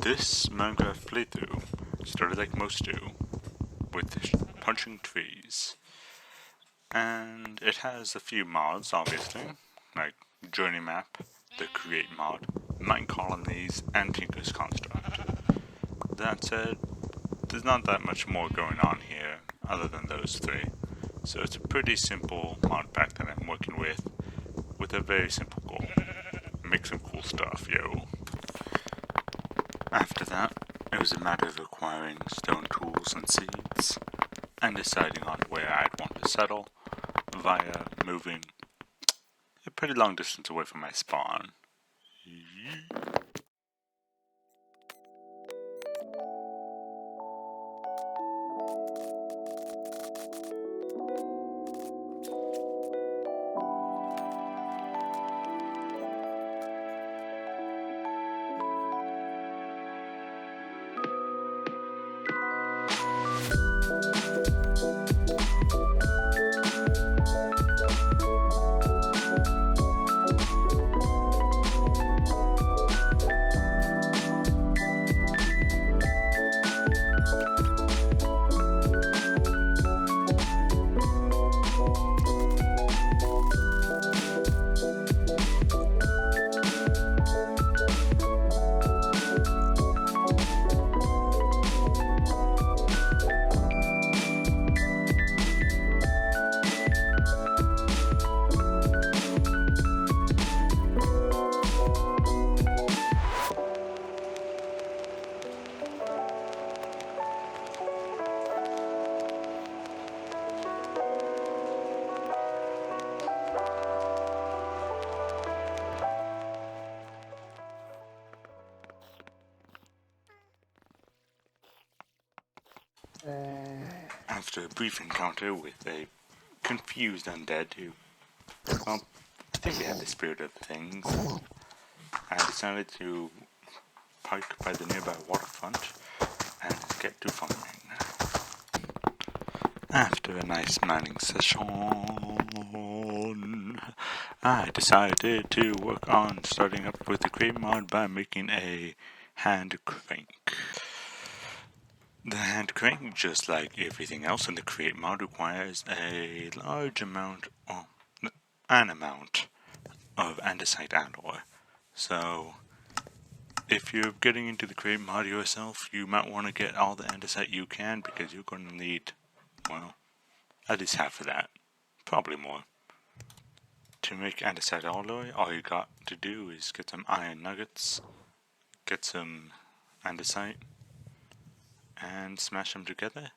This Minecraft playthrough started like most do, with punching trees. And it has a few mods, obviously, like Journey Map, the Create mod, Minecolonies, and tconstruct. That said, there's not that much more going on here other than those three. So it's a pretty simple mod pack that I'm working with a very simple goal. Make some cool stuff, yo. After that, it was a matter of acquiring stone tools and seeds, and deciding on where I'd want to settle, via moving a pretty long distance away from my spawn. After a brief encounter with a confused undead who, well, I think they had the spirit of things, I decided to park by the nearby waterfront and get to farming. After a nice mining session, I decided to work on starting up with the Create mod by making a hand crank. The hand crank, just like everything else in the Create mod, requires a large amount, or an amount, of andesite alloy. So, if you're getting into the Create mod yourself, you might want to get all the andesite you can, because you're going to need, well, at least half of that. Probably more. To make andesite alloy, all you got to do is get some iron nuggets, get some andesite, and smash them together,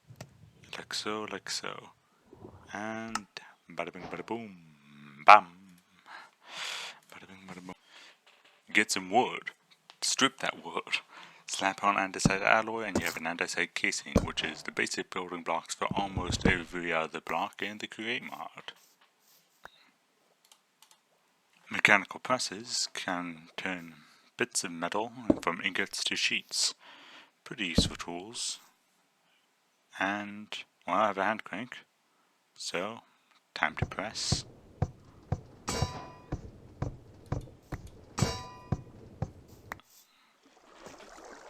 like so, and bada bing bada boom, bam, bada bing bada boom. Get some wood, strip that wood, slap on andesite alloy, and you have an andesite casing, which is the basic building blocks for almost every other block in the Create mod. Mechanical presses can turn bits of metal from ingots to sheets. Pretty useful tools. And, well, I have a hand crank, so time to press.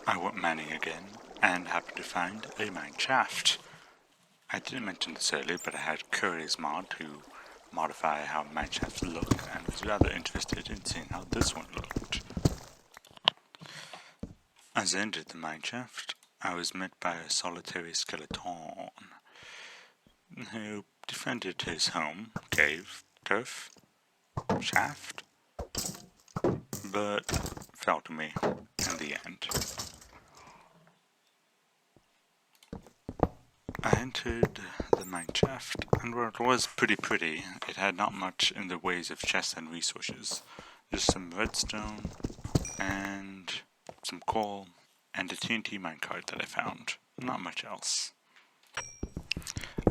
I went mining again and happened to find a mine shaft. I didn't mention this earlier, but I had Curry's mod to modify how mine shafts look, and was rather interested in seeing how this one looked. As I entered the mine shaft, I was met by a solitary skeleton who defended his home, cave, turf, shaft, but fell to me in the end. I entered the mine shaft, and while it was pretty, it had not much in the ways of chests and resources. Just some redstone, and some coal, and a TNT minecart that I found. Not much else.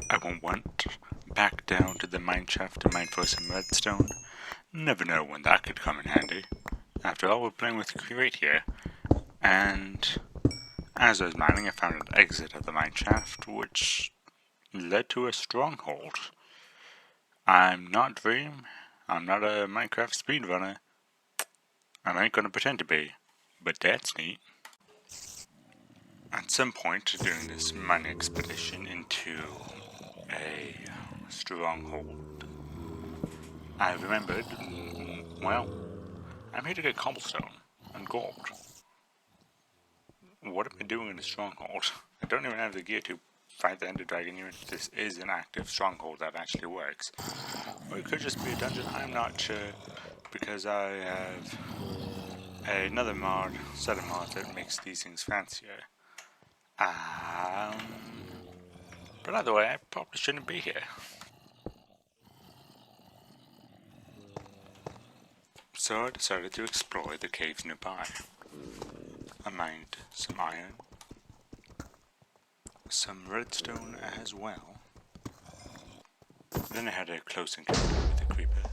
I went back down to the mine shaft to mine for some redstone. Never know when that could come in handy. After all, we're playing with Create here. And as I was mining, I found an exit of the mine shaft, which led to a stronghold. I'm not Dream. I'm not a Minecraft speedrunner. I ain't gonna pretend to be. But that's neat. At some point during this mining expedition into a stronghold, I remembered, well, I'm here to get cobblestone and gold. What am I doing in a stronghold? I don't even have the gear to fight the Ender Dragon, even if this is an active stronghold that actually works. Or it could just be a dungeon, I'm not sure, because I have another set of mods that makes these things fancier. But either way, I probably shouldn't be here. So I decided to explore the caves nearby. I mined some iron, some redstone as well. Then I had a close encounter with a creeper,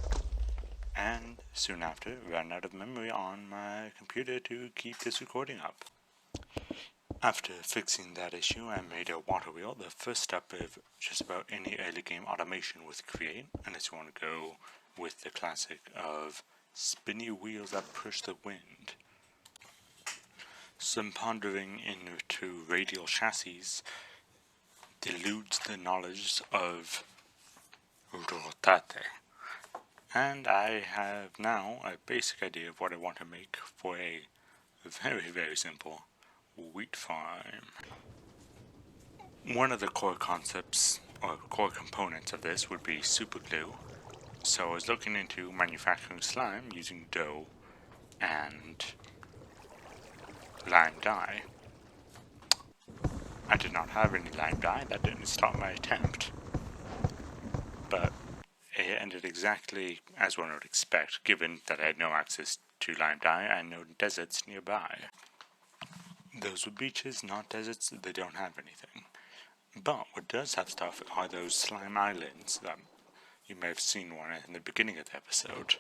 and soon after ran out of memory on my computer to keep this recording up. After fixing that issue, I made a water wheel, the first step of just about any early game automation with Create, unless you want to go with the classic of spinny wheels that push the wind. Some pondering into radial chassis deludes the knowledge of rotate, and I have now a basic idea of what I want to make for a very, very simple wheat farm. One of the core concepts or core components of this would be super glue. So I was looking into manufacturing slime using dough and lime dye. I did not have any lime dye, that didn't stop my attempt. But it ended exactly as one would expect, given that I had no access to lime dye and no deserts nearby. Those were beaches, not deserts, they don't have anything. But what does have stuff are those slime islands that you may have seen one in the beginning of the episode.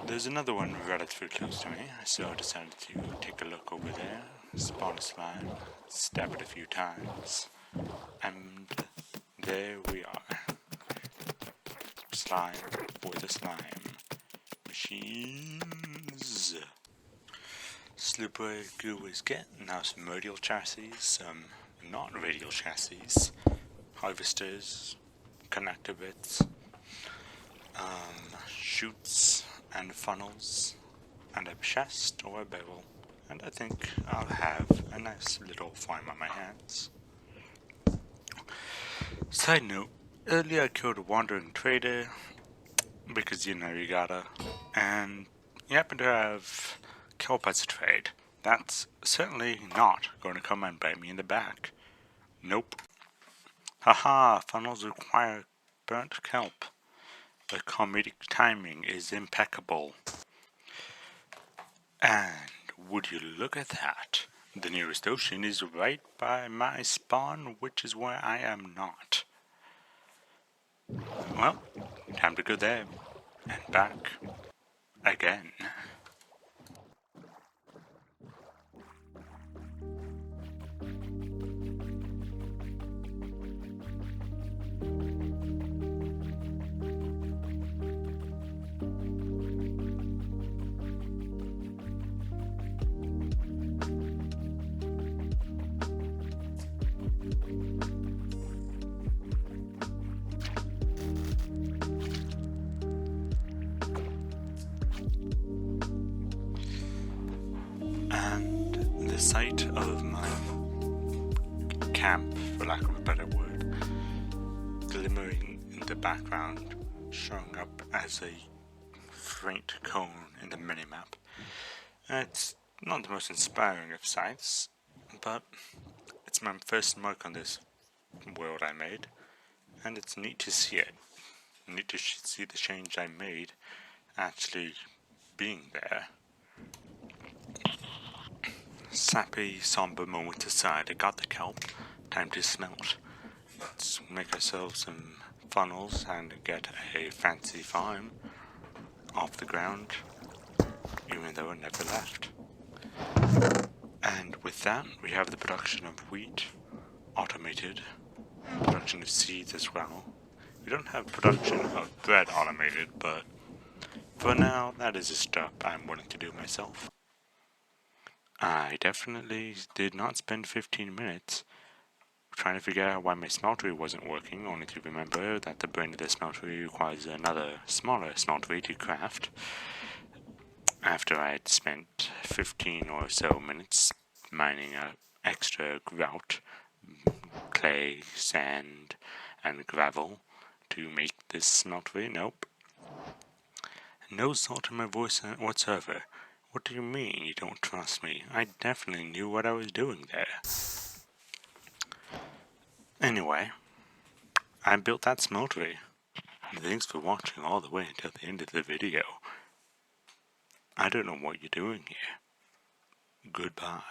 There's another one relatively close to me, so I decided to take a look over there, spawn a slime, stab it a few times, and there we are. Slime for the slime. Machines. Slippery glue is get. Now some radial chassis, some not radial chassis, harvesters, connector bits, chutes and funnels, and a chest or a barrel, and I think I'll have a nice little farm on my hands. Side note, earlier I killed a wandering trader, because you gotta, and you happen to have kelp as a trade. That's certainly not going to come and bite me in the back. Nope. Haha, funnels require burnt kelp. The comedic timing is impeccable. And would you look at that? The nearest ocean is right by my spawn, which is where I am not. Well, time to go there and back again. And the site of my camp, for lack of a better word, glimmering in the background, showing up as a faint cone in the minimap. It's not the most inspiring of sights, but it's my first mark on this world I made, and it's neat to see it. Neat to see the change I made actually being there. Sappy, somber moment aside, I got the kelp. Time to smelt. Let's make ourselves some funnels and get a fancy farm off the ground, even though it never left. And with that, we have the production of wheat, automated, production of seeds as well. We don't have production of bread automated, but for now, that is a step I'm willing to do myself. I definitely did not spend 15 minutes trying to figure out why my smeltery wasn't working, only to remember that the brain of the smeltery requires another smaller smeltery to craft. After I had spent 15 or so minutes mining extra grout, clay, sand, and gravel to make this smeltery, nope. No salt in my voice whatsoever. What do you mean you don't trust me? I definitely knew what I was doing there. Anyway, I built that smeltery. Thanks for watching all the way until the end of the video. I don't know what you're doing here. Goodbye.